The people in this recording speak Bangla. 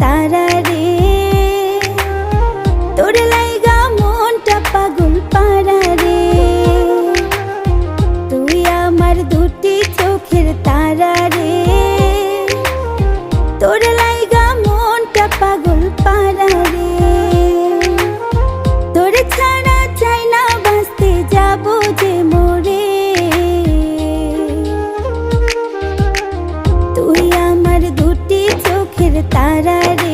তারা রে, তোর লাইগা মনটা পাগল পারা রে। তুই আমার দুটি চোখের তারা রে, তোর লাইগা মনটা পাগল পারা রে। তোর ছাড়া চাই না বাঁচতে, যাবো যে মরে। তুই আমার দুটি চোখের তারা রে।